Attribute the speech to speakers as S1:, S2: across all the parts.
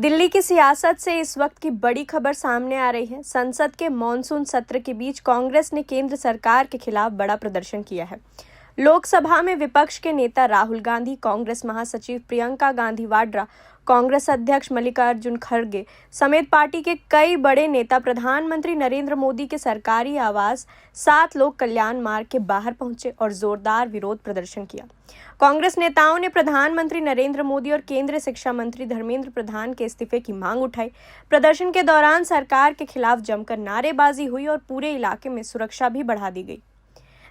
S1: दिल्ली की सियासत से इस वक्त की बड़ी खबर सामने आ रही है। संसद के मॉनसून सत्र के बीच कांग्रेस ने केंद्र सरकार के खिलाफ बड़ा प्रदर्शन किया है। लोकसभा में विपक्ष के नेता राहुल गांधी, कांग्रेस महासचिव प्रियंका गांधी वाड्रा, कांग्रेस अध्यक्ष मल्लिकार्जुन खड़गे समेत पार्टी के कई बड़े नेता प्रधानमंत्री नरेंद्र मोदी के सरकारी आवास 7 लोक कल्याण मार्ग के बाहर पहुंचे और जोरदार विरोध प्रदर्शन किया। कांग्रेस नेताओं ने प्रधानमंत्री नरेंद्र मोदी और केंद्रीय शिक्षा मंत्री धर्मेंद्र प्रधान के इस्तीफे की मांग उठाई। प्रदर्शन के दौरान सरकार के खिलाफ जमकर नारेबाजी हुई और पूरे इलाके में सुरक्षा भी बढ़ा दी गई।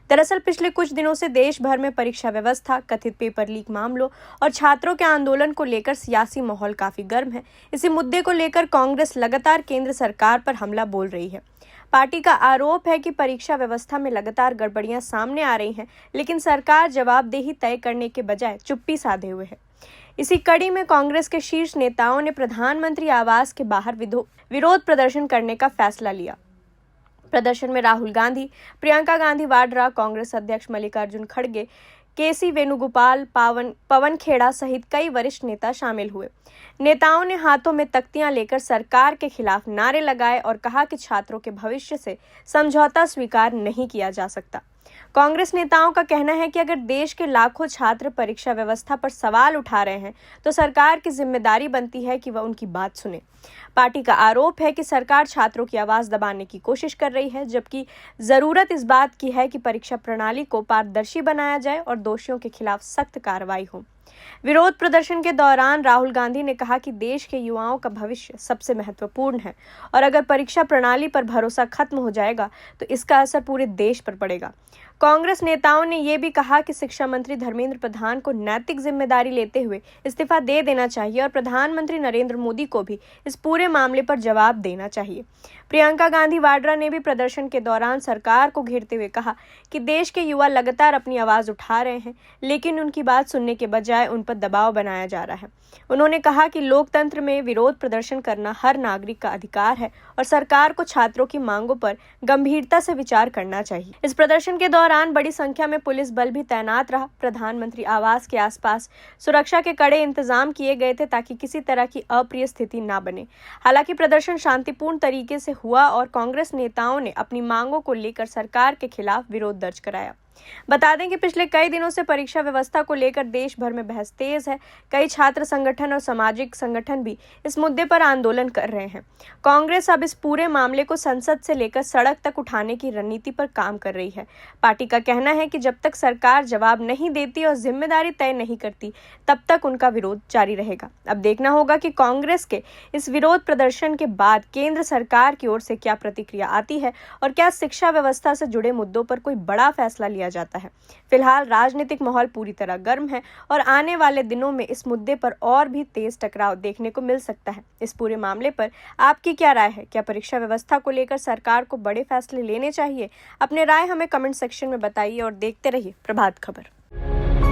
S1: दरअसल पिछले कुछ दिनों से देश भर में परीक्षा व्यवस्था, कथित पेपर लीक मामलों और छात्रों के आंदोलन को लेकर सियासी माहौल काफी गर्म है। इसी मुद्दे को लेकर कांग्रेस लगातार केंद्र सरकार पर हमला बोल रही है। पार्टी का आरोप है कि परीक्षा व्यवस्था में लगातार गड़बड़ियां सामने आ रही हैं, लेकिन सरकार जवाबदेही तय करने के बजाय चुप्पी साधे हुए है। इसी कड़ी में कांग्रेस के शीर्ष नेताओं ने प्रधानमंत्री आवास के बाहर विरोध प्रदर्शन करने का फैसला लिया। प्रदर्शन में राहुल गांधी, प्रियंका गांधी वाड्रा, कांग्रेस अध्यक्ष मल्लिकार्जुन खड़गे, केसी वेणुगोपाल, पवन खेड़ा सहित कई वरिष्ठ नेता शामिल हुए। नेताओं ने हाथों में तख्तियां लेकर सरकार के खिलाफ नारे लगाए और कहा कि छात्रों के भविष्य से समझौता स्वीकार नहीं किया जा सकता। कांग्रेस नेताओं का कहना है कि अगर देश के लाखों छात्र परीक्षा व्यवस्था पर सवाल उठा रहे हैं तो सरकार की जिम्मेदारी बनती है कि वह उनकी बात सुने। पार्टी का आरोप है कि सरकार छात्रों की आवाज दबाने की कोशिश कर रही है, जबकि जरूरत इस बात की है कि परीक्षा प्रणाली को पारदर्शी बनाया जाए और दोषियों के खिलाफ सख्त कार्रवाई हो। विरोध प्रदर्शन के दौरान राहुल गांधी ने कहा कि देश के युवाओं का भविष्य सबसे महत्वपूर्ण है और अगर परीक्षा प्रणाली पर भरोसा खत्म हो जाएगा तो इसका असर पूरे देश पर पड़ेगा। कांग्रेस नेताओं ने यह भी कहा कि शिक्षा मंत्री धर्मेंद्र प्रधान को नैतिक जिम्मेदारी लेते हुए इस्तीफा दे देना चाहिए और प्रधानमंत्री नरेंद्र मोदी को भी इस पूरे मामले पर जवाब देना चाहिए। प्रियंका गांधी वाड्रा ने भी प्रदर्शन के दौरान सरकार को घेरते हुए कहा कि देश के युवा लगातार अपनी आवाज उठा रहे हैं, लेकिन उनकी बात सुनने के बजाय उन पर दबाव बनाया जा रहा है। उन्होंने कहा कि लोकतंत्र में विरोध प्रदर्शन करना हर नागरिक का अधिकार है और सरकार को छात्रों की मांगों पर गंभीरता से विचार करना चाहिए। इस प्रदर्शन के दौरान बड़ी संख्या में पुलिस बल भी तैनात रहा। प्रधानमंत्री आवास के आसपास सुरक्षा के कड़े इंतजाम किए गए थे ताकि किसी तरह की अप्रिय स्थिति न बने। हालांकि प्रदर्शन शांतिपूर्ण तरीके से हुआ और कांग्रेस नेताओं ने अपनी मांगों को लेकर सरकार के खिलाफ विरोध दर्ज कराया। बता दें कि पिछले कई दिनों से परीक्षा व्यवस्था को लेकर देश भर में बहस तेज है। कई छात्र संगठन और सामाजिक संगठन भी इस मुद्दे पर आंदोलन कर रहे हैं। कांग्रेस अब इस पूरे मामले को संसद से लेकर सड़क तक उठाने की रणनीति पर काम कर रही है। पार्टी का कहना है कि जब तक सरकार जवाब नहीं देती और जिम्मेदारी तय नहीं करती, तब तक उनका विरोध जारी रहेगा। अब देखना होगा कि कांग्रेस के इस विरोध प्रदर्शन के बाद केंद्र सरकार की ओर से क्या प्रतिक्रिया आती है और क्या शिक्षा व्यवस्था से जुड़े मुद्दों पर कोई बड़ा फैसला लिया जाता है। फिलहाल राजनीतिक माहौल पूरी तरह गर्म है और आने वाले दिनों में इस मुद्दे पर और भी तेज टकराव देखने को मिल सकता है। इस पूरे मामले पर आपकी क्या राय है? क्या परीक्षा व्यवस्था को लेकर सरकार को बड़े फैसले लेने चाहिए? अपने राय हमें कमेंट सेक्शन में बताइए और देखते रहिए प्रभात खबर।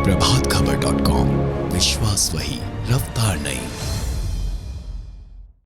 S2: प्रभातखबर.com, विश्वास वही, रफ्तार नहीं।